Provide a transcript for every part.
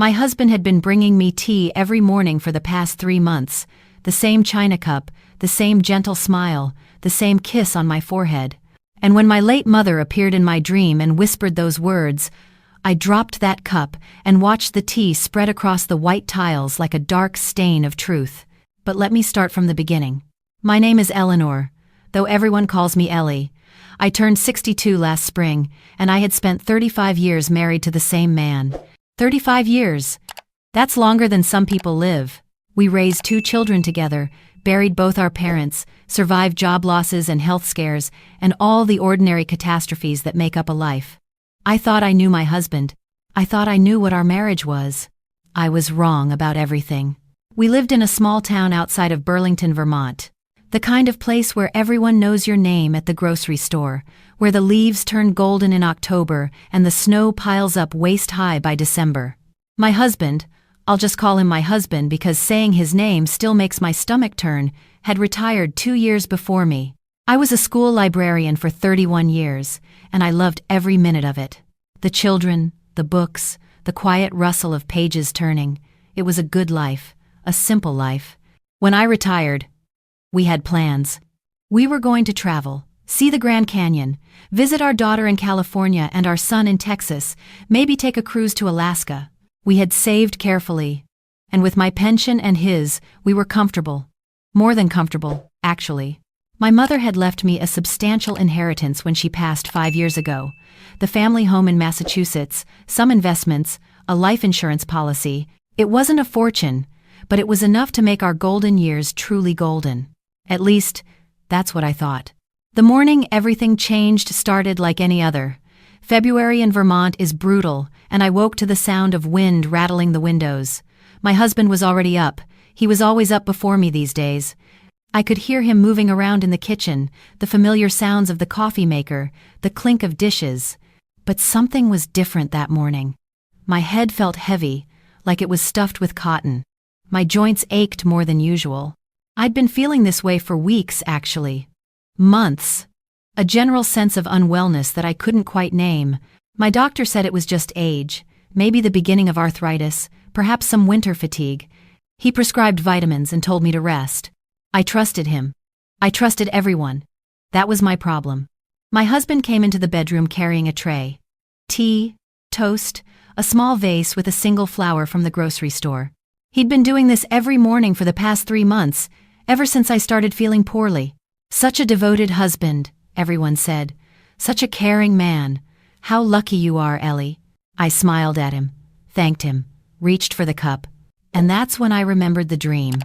My husband had been bringing me tea every morning for the past 3 months, the same china cup, the same gentle smile, the same kiss on my forehead. And when my late mother appeared in my dream and whispered those words, I dropped that cup and watched the tea spread across the white tiles like a dark stain of truth. But let me start from the beginning. My name is Eleanor, though everyone calls me Ellie. I turned 62 last spring, and I had spent 35 years married to the same man. 35 years. That's longer than some people live. We raised 2 children together, buried both our parents, survived job losses and health scares, and all the ordinary catastrophes that make up a life. I thought I knew my husband. I thought I knew what our marriage was. I was wrong about everything. We lived in a small town outside of Burlington, Vermont. The kind of place where everyone knows your name at the grocery store, where the leaves turn golden in October and the snow piles up waist-high by December. My husband, I'll just call him my husband because saying his name still makes my stomach turn, had retired 2 years before me. I was a school librarian for 31 years, and I loved every minute of it. The children, the books, the quiet rustle of pages turning. It was a good life, a simple life. When I retired, we had plans. We were going to travel, see the Grand Canyon, visit our daughter in California and our son in Texas, maybe take a cruise to Alaska. We had saved carefully. And with my pension and his, we were comfortable. More than comfortable, actually. My mother had left me a substantial inheritance when she passed 5 years ago. The family home in Massachusetts, some investments, a life insurance policy. It wasn't a fortune, but it was enough to make our golden years truly golden. At least, that's what I thought. The morning everything changed started like any other. February in Vermont is brutal, and I woke to the sound of wind rattling the windows. My husband was already up. He was always up before me these days. I could hear him moving around in the kitchen, the familiar sounds of the coffee maker, the clink of dishes. But something was different that morning. My head felt heavy, like it was stuffed with cotton. My joints ached more than usual. I'd been feeling this way for weeks, actually. Months. A general sense of unwellness that I couldn't quite name. My doctor said it was just age, maybe the beginning of arthritis, perhaps some winter fatigue. He prescribed vitamins and told me to rest. I trusted him. I trusted everyone. That was my problem. My husband came into the bedroom carrying a tray. Tea, toast, a small vase with a single flower from the grocery store. He'd been doing this every morning for the past 3 months, ever since I started feeling poorly. Such a devoted husband, everyone said. Such a caring man. How lucky you are, Ellie. I smiled at him, thanked him, reached for the cup. And that's when I remembered the dream.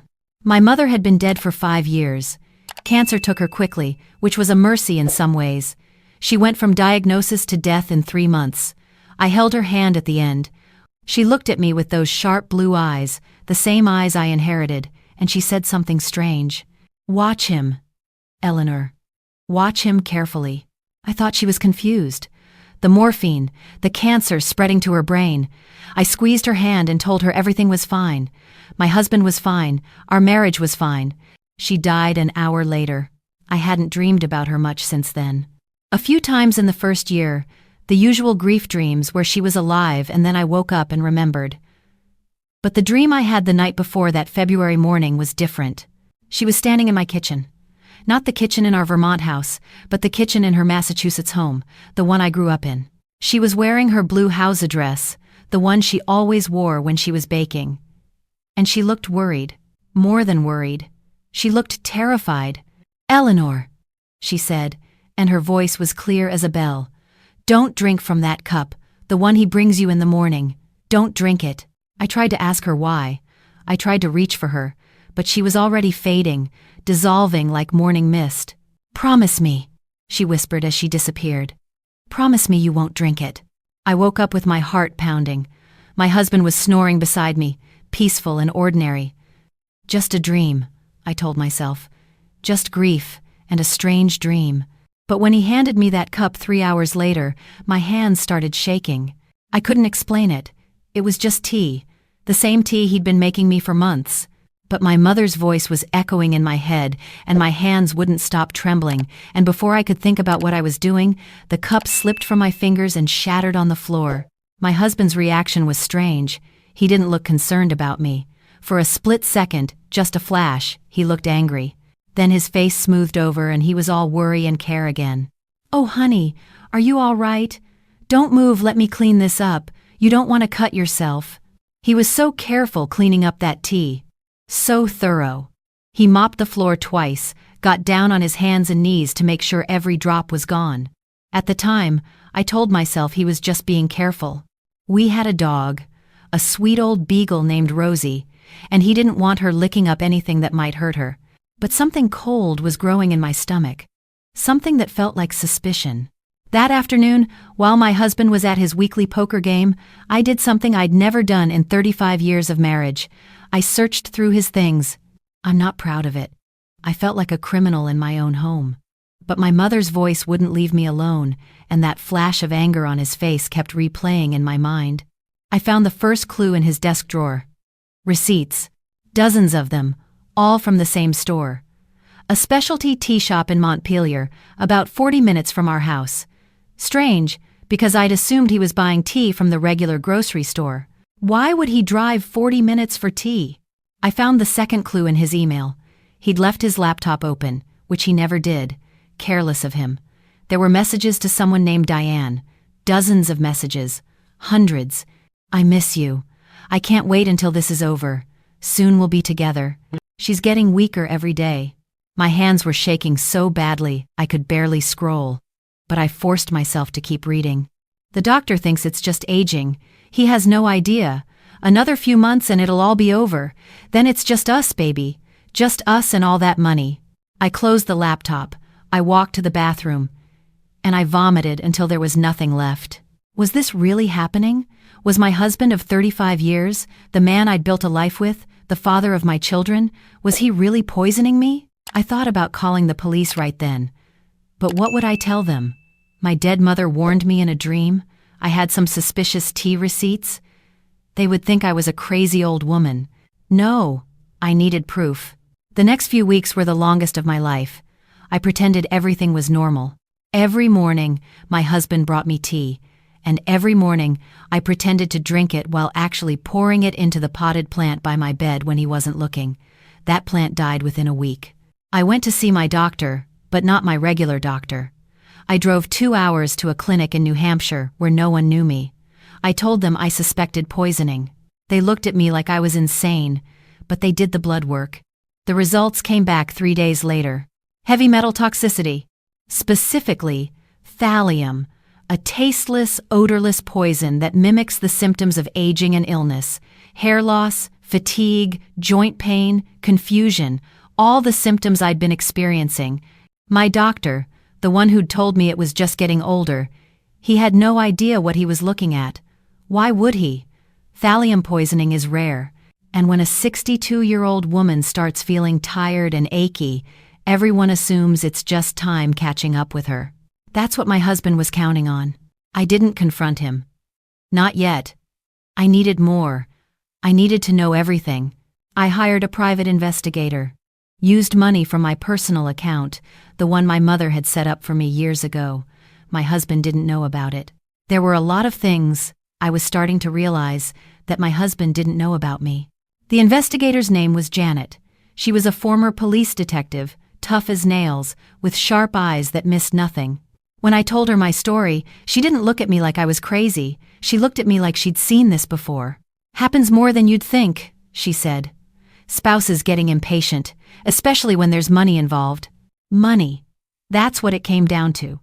My mother had been dead for 5 years. Cancer took her quickly, which was a mercy in some ways. She went from diagnosis to death in 3 months. I held her hand at the end. She looked at me with those sharp blue eyes, the same eyes I inherited, and she said something strange. Watch him, Eleanor. Watch him carefully. I thought she was confused. The morphine, the cancer spreading to her brain. I squeezed her hand and told her everything was fine. My husband was fine. Our marriage was fine. She died an hour later. I hadn't dreamed about her much since then. A few times in the first year, the usual grief dreams where she was alive, and then I woke up and remembered. But the dream I had the night before that February morning was different. She was standing in my kitchen. Not the kitchen in our Vermont house, but the kitchen in her Massachusetts home, the one I grew up in. She was wearing her blue house dress, the one she always wore when she was baking. And she looked worried, more than worried. She looked terrified. Eleanor, she said, and her voice was clear as a bell. Don't drink from that cup, the one he brings you in the morning. Don't drink it. I tried to ask her why. I tried to reach for her, but she was already fading, dissolving like morning mist. Promise me, she whispered as she disappeared. Promise me you won't drink it. I woke up with my heart pounding. My husband was snoring beside me, peaceful and ordinary. Just a dream, I told myself. Just grief, and a strange dream. But when he handed me that cup 3 hours later, my hands started shaking. I couldn't explain it. It was just tea, the same tea he'd been making me for months. But my mother's voice was echoing in my head, and my hands wouldn't stop trembling, and before I could think about what I was doing, the cup slipped from my fingers and shattered on the floor. My husband's reaction was strange. He didn't look concerned about me. For a split second, just a flash, he looked angry. Then his face smoothed over and he was all worry and care again. "Oh, honey, are you all right? Don't move, let me clean this up. You don't want to cut yourself." He was so careful cleaning up that tea. So thorough. He mopped the floor twice, got down on his hands and knees to make sure every drop was gone. At the time, I told myself he was just being careful. We had a dog, a sweet old beagle named Rosie, and he didn't want her licking up anything that might hurt her. But something cold was growing in my stomach. Something that felt like suspicion. That afternoon, while my husband was at his weekly poker game, I did something I'd never done in 35 years of marriage. I searched through his things. I'm not proud of it. I felt like a criminal in my own home. But my mother's voice wouldn't leave me alone, and that flash of anger on his face kept replaying in my mind. I found the first clue in his desk drawer. Receipts. Dozens of them, all from the same store. A specialty tea shop in Montpelier, about 40 minutes from our house. Strange, because I'd assumed he was buying tea from the regular grocery store. Why would he drive 40 minutes for tea? I found the second clue in his email. He'd left his laptop open, which he never did. Careless of him. There were messages to someone named Diane. Dozens of messages. Hundreds. "I miss you. I can't wait until this is over. Soon we'll be together." She's getting weaker every day. My hands were shaking so badly I could barely scroll. But I forced myself to keep reading. "The doctor thinks it's just aging. He has no idea. Another few months and it'll all be over. Then it's just us, baby. Just us and all that money." I closed the laptop. I walked to the bathroom. And I vomited until there was nothing left. Was this really happening? Was my husband of 35 years, the man I'd built a life with, the father of my children, was he really poisoning me? I thought about calling the police right then. But what would I tell them? My dead mother warned me in a dream. I had some suspicious tea receipts. They would think I was a crazy old woman. No, I needed proof. The next few weeks were the longest of my life. I pretended everything was normal. Every morning, my husband brought me tea, and every morning, I pretended to drink it while actually pouring it into the potted plant by my bed when he wasn't looking. That plant died within a week. I went to see my doctor, but not my regular doctor. I drove 2 hours to a clinic in New Hampshire where no one knew me. I told them I suspected poisoning. They looked at me like I was insane, but they did the blood work. The results came back 3 days later. Heavy metal toxicity. Specifically, thallium, a tasteless, odorless poison that mimics the symptoms of aging and illness. Hair loss, fatigue, joint pain, confusion, all the symptoms I'd been experiencing. My doctor, the one who'd told me it was just getting older, he had no idea what he was looking at. Why would he? Thallium poisoning is rare, and when a 62-year-old woman starts feeling tired and achy, everyone assumes it's just time catching up with her. That's what my husband was counting on. I didn't confront him. Not yet. I needed more. I needed to know everything. I hired a private investigator. Used money from my personal account, the one my mother had set up for me years ago. My husband didn't know about it. There were a lot of things I was starting to realize that my husband didn't know about me. The investigator's name was Janet. She was a former police detective, tough as nails, with sharp eyes that missed nothing. When I told her my story, she didn't look at me like I was crazy. She looked at me like she'd seen this before. "Happens more than you'd think," she said. "Spouses getting impatient, especially when there's money involved." Money. That's what it came down to.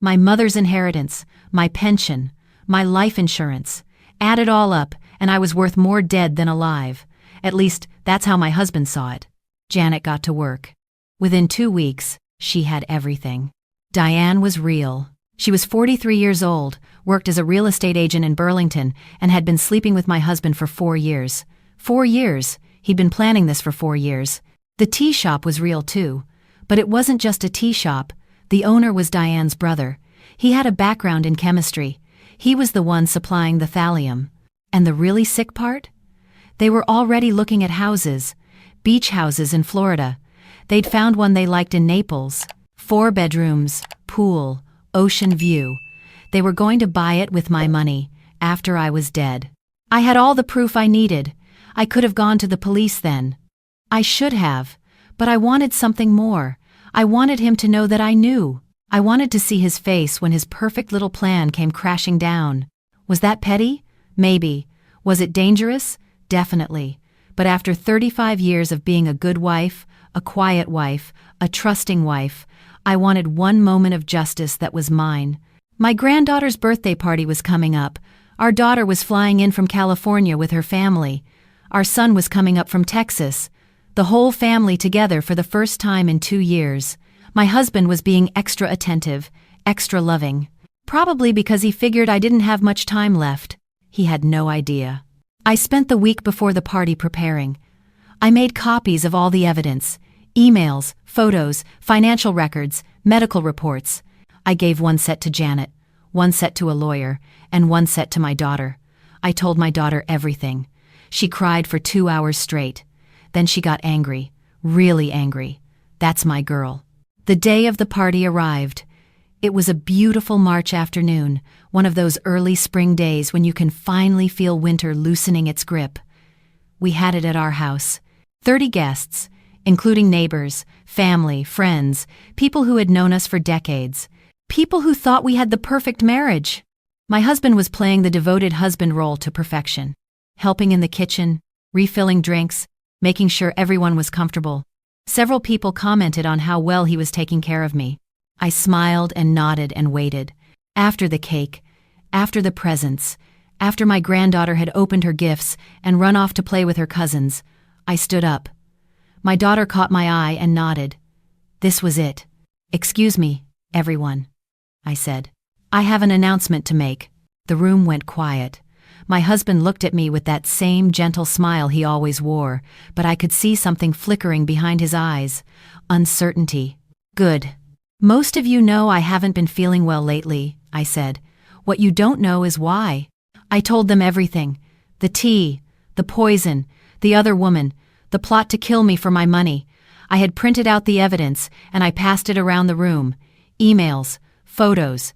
My mother's inheritance, my pension, my life insurance. Add it all up, and I was worth more dead than alive. At least, that's how my husband saw it. Janet got to work. Within 2 weeks, she had everything. Diane was real. She was 43 years old, worked as a real estate agent in Burlington, and had been sleeping with my husband for 4 years. 4 years. He'd been planning this for 4 years. The tea shop was real too. But it wasn't just a tea shop. The owner was Diane's brother. He had a background in chemistry. He was the one supplying the thallium. And the really sick part? They were already looking at houses. Beach houses in Florida. They'd found one they liked in Naples. 4 bedrooms, pool, ocean view. They were going to buy it with my money, after I was dead. I had all the proof I needed. I could have gone to the police then. I should have. But I wanted something more. I wanted him to know that I knew. I wanted to see his face when his perfect little plan came crashing down. Was that petty? Maybe. Was it dangerous? Definitely. But after 35 years of being a good wife, a quiet wife, a trusting wife, I wanted one moment of justice that was mine. My granddaughter's birthday party was coming up. Our daughter was flying in from California with her family. Our son was coming up from Texas. The whole family together for the first time in 2 years. My husband was being extra attentive, extra loving. Probably because he figured I didn't have much time left. He had no idea. I spent the week before the party preparing. I made copies of all the evidence. Emails, photos, financial records, medical reports. I gave one set to Janet, one set to a lawyer, and one set to my daughter. I told my daughter everything. She cried for 2 hours straight. Then she got angry, really angry. That's my girl. The day of the party arrived. It was a beautiful March afternoon, one of those early spring days when you can finally feel winter loosening its grip. We had it at our house. 30 guests, including neighbors, family, friends, people who had known us for decades, people who thought we had the perfect marriage. My husband was playing the devoted husband role to perfection, helping in the kitchen, refilling drinks, making sure everyone was comfortable. Several people commented on how well he was taking care of me. I smiled and nodded and waited. After the cake, after the presents, after my granddaughter had opened her gifts and run off to play with her cousins, I stood up. My daughter caught my eye and nodded. This was it. "Excuse me, everyone," I said. "I have an announcement to make." The room went quiet. My husband looked at me with that same gentle smile he always wore, but I could see something flickering behind his eyes. Uncertainty. "Good. Most of you know I haven't been feeling well lately," I said. "What you don't know is why." I told them everything. The tea, the poison, the other woman, the plot to kill me for my money. I had printed out the evidence, and I passed it around the room. Emails, photos,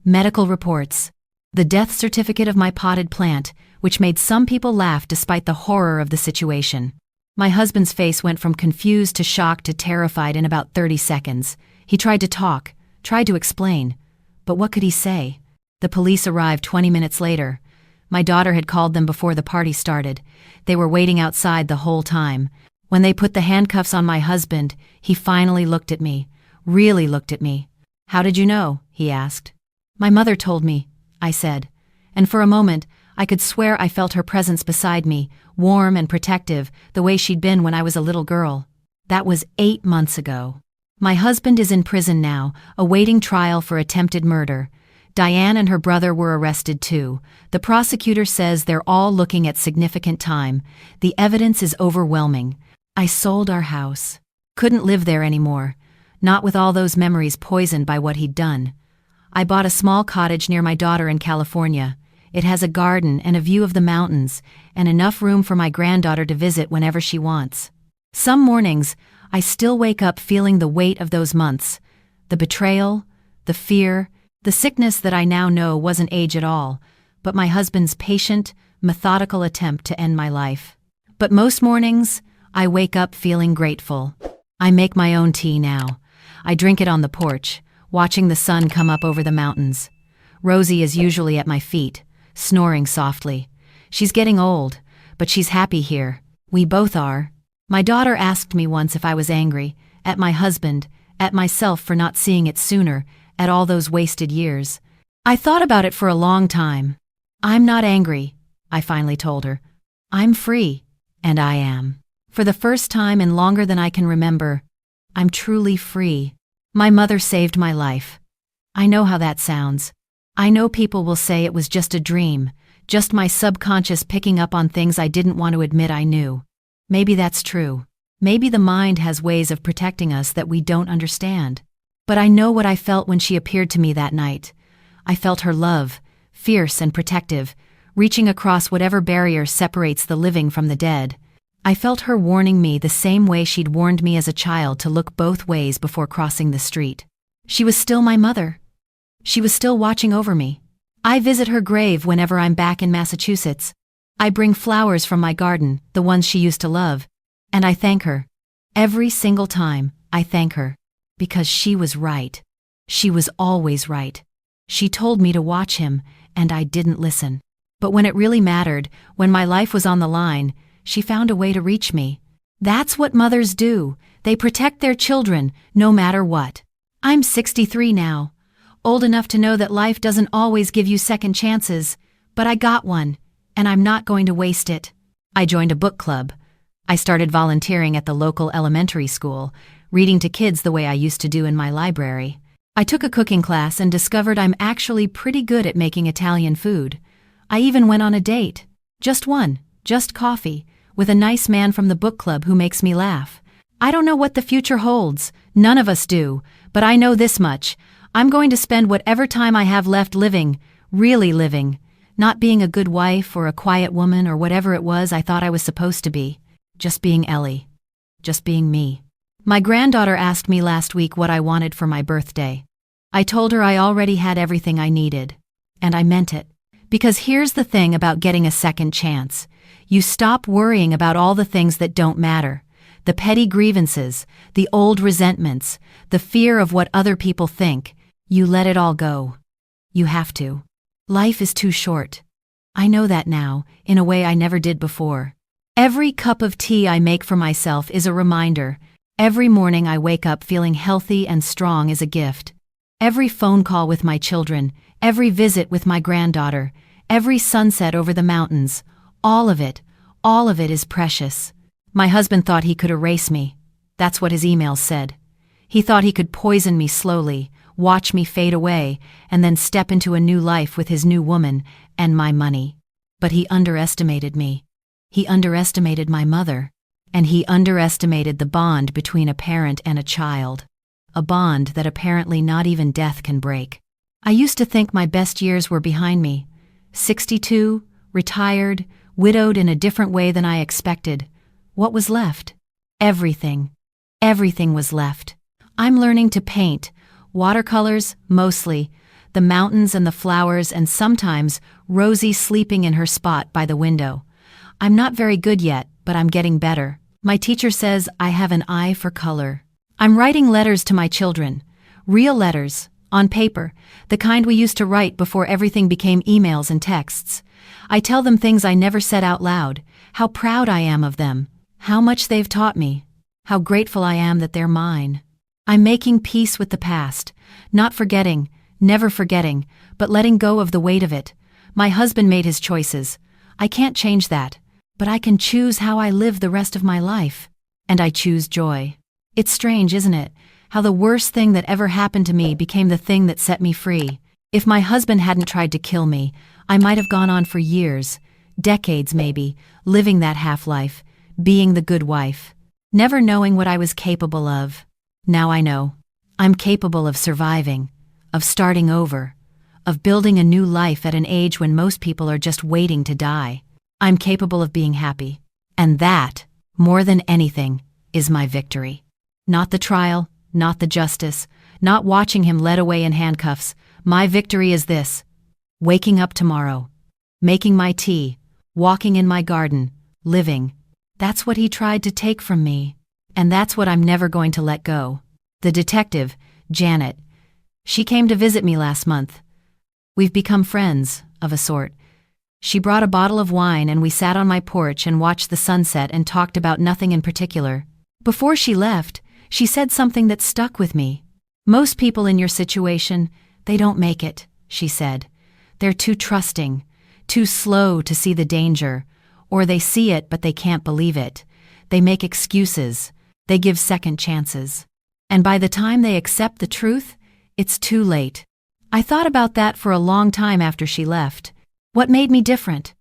medical reports. The death certificate of my potted plant, which made some people laugh despite the horror of the situation. My husband's face went from confused to shocked to terrified in about 30 seconds. He tried to talk, tried to explain. But what could he say? The police arrived 20 minutes later. My daughter had called them before the party started. They were waiting outside the whole time. When they put the handcuffs on my husband, he finally looked at me, really looked at me. "How did you know?" he asked. "My mother told me," I said. And for a moment, I could swear I felt her presence beside me, warm and protective, the way she'd been when I was a little girl. That was 8 months ago. My husband is in prison now, awaiting trial for attempted murder. Diane and her brother were arrested too. The prosecutor says they're all looking at significant time. The evidence is overwhelming. I sold our house. Couldn't live there anymore. Not with all those memories poisoned by what he'd done. I bought a small cottage near my daughter in California. It has a garden and a view of the mountains, and enough room for my granddaughter to visit whenever she wants. Some mornings, I still wake up feeling the weight of those months. The betrayal, the fear, the sickness that I now know wasn't age at all, but my husband's patient, methodical attempt to end my life. But most mornings, I wake up feeling grateful. I make my own tea now. I drink it on the porch, watching the sun come up over the mountains. Rosie is usually at my feet, snoring softly. She's getting old, but she's happy here. We both are. My daughter asked me once if I was angry, at my husband, at myself for not seeing it sooner, at all those wasted years. I thought about it for a long time. "I'm not angry," I finally told her. "I'm free," and I am. For the first time in longer than I can remember, I'm truly free. My mother saved my life. I know how that sounds. I know people will say it was just a dream, just my subconscious picking up on things I didn't want to admit I knew. Maybe that's true. Maybe the mind has ways of protecting us that we don't understand. But I know what I felt when she appeared to me that night. I felt her love, fierce and protective, reaching across whatever barrier separates the living from the dead. I felt her warning me the same way she'd warned me as a child to look both ways before crossing the street. She was still my mother. She was still watching over me. I visit her grave whenever I'm back in Massachusetts. I bring flowers from my garden, the ones she used to love, and I thank her. Every single time, I thank her. Because she was right. She was always right. She told me to watch him, and I didn't listen. But when it really mattered, when my life was on the line, she found a way to reach me. That's what mothers do. They protect their children, no matter what. I'm 63 now, old enough to know that life doesn't always give you second chances, but I got one, and I'm not going to waste it. I joined a book club. I started volunteering at the local elementary school, reading to kids the way I used to do in my library. I took a cooking class and discovered I'm actually pretty good at making Italian food. I even went on a date. Just one, just coffee, with a nice man from the book club who makes me laugh. I don't know what the future holds, none of us do, but I know this much. I'm going to spend whatever time I have left living, really living, not being a good wife or a quiet woman or whatever it was I thought I was supposed to be. Just being Ellie. Just being me. My granddaughter asked me last week what I wanted for my birthday. I told her I already had everything I needed. And I meant it. Because here's the thing about getting a second chance. You stop worrying about all the things that don't matter. The petty grievances, the old resentments, the fear of what other people think. You let it all go. You have to. Life is too short. I know that now, in a way I never did before. Every cup of tea I make for myself is a reminder. Every morning I wake up feeling healthy and strong is a gift. Every phone call with my children, every visit with my granddaughter, every sunset over the mountains, all of it is precious. My husband thought he could erase me. That's what his emails said. He thought he could poison me slowly, watch me fade away, and then step into a new life with his new woman and my money. But he underestimated me. He underestimated my mother. And he underestimated the bond between a parent and a child. A bond that apparently not even death can break. I used to think my best years were behind me. 62, retired, widowed in a different way than I expected. What was left? Everything. Everything was left. I'm learning to paint. Watercolors, mostly. The mountains and the flowers and sometimes Rosie sleeping in her spot by the window. I'm not very good yet, but I'm getting better. My teacher says I have an eye for color. I'm writing letters to my children. Real letters, on paper, the kind we used to write before everything became emails and texts. I tell them things I never said out loud, how proud I am of them, how much they've taught me, how grateful I am that they're mine. I'm making peace with the past, not forgetting, never forgetting, but letting go of the weight of it. My husband made his choices. I can't change that. But I can choose how I live the rest of my life. And I choose joy. It's strange, isn't it? How the worst thing that ever happened to me became the thing that set me free. If my husband hadn't tried to kill me, I might have gone on for years, decades maybe, living that half-life, being the good wife, never knowing what I was capable of. Now I know. I'm capable of surviving, of starting over, of building a new life at an age when most people are just waiting to die. I'm capable of being happy. And that, more than anything, is my victory. Not the trial, not the justice, not watching him led away in handcuffs. My victory is this: waking up tomorrow, making my tea, walking in my garden, living. That's what he tried to take from me. And that's what I'm never going to let go. The detective, Janet, she came to visit me last month. We've become friends, of a sort. She brought a bottle of wine and we sat on my porch and watched the sunset and talked about nothing in particular. Before she left, she said something that stuck with me. Most people in your situation, they don't make it, she said. They're too trusting, too slow to see the danger, or they see it but they can't believe it. They make excuses, they give second chances. And by the time they accept the truth, it's too late. I thought about that for a long time after she left. What made me different?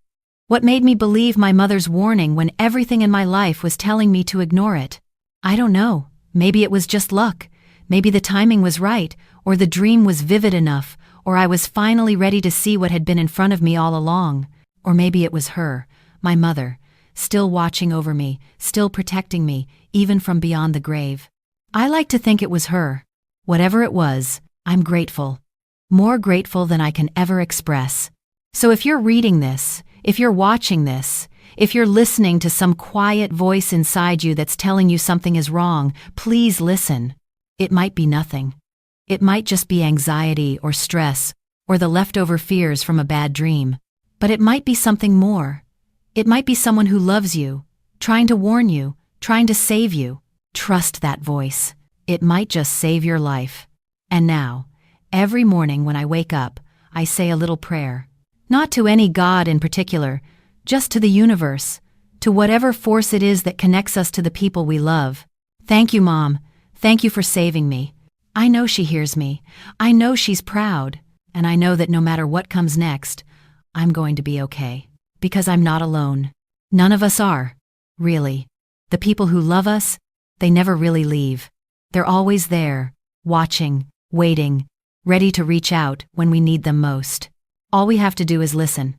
What made me believe my mother's warning when everything in my life was telling me to ignore it? I don't know. Maybe it was just luck. Maybe the timing was right, or the dream was vivid enough, or I was finally ready to see what had been in front of me all along. Or maybe it was her, my mother, still watching over me, still protecting me, even from beyond the grave. I like to think it was her. Whatever it was, I'm grateful. More grateful than I can ever express. So if you're reading this, If you're watching this, if you're listening to some quiet voice inside you that's telling you something is wrong, please listen. It might be nothing. It might just be anxiety or stress or the leftover fears from a bad dream. But it might be something more. It might be someone who loves you, trying to warn you, trying to save you. Trust that voice. It might just save your life. And now, every morning when I wake up, I say a little prayer. Not to any god in particular, just to the universe, to whatever force it is that connects us to the people we love. Thank you, Mom. Thank you for saving me. I know she hears me. I know she's proud. And I know that no matter what comes next, I'm going to be okay. Because I'm not alone. None of us are. Really. The people who love us, they never really leave. They're always there, watching, waiting, ready to reach out when we need them most. All we have to do is listen.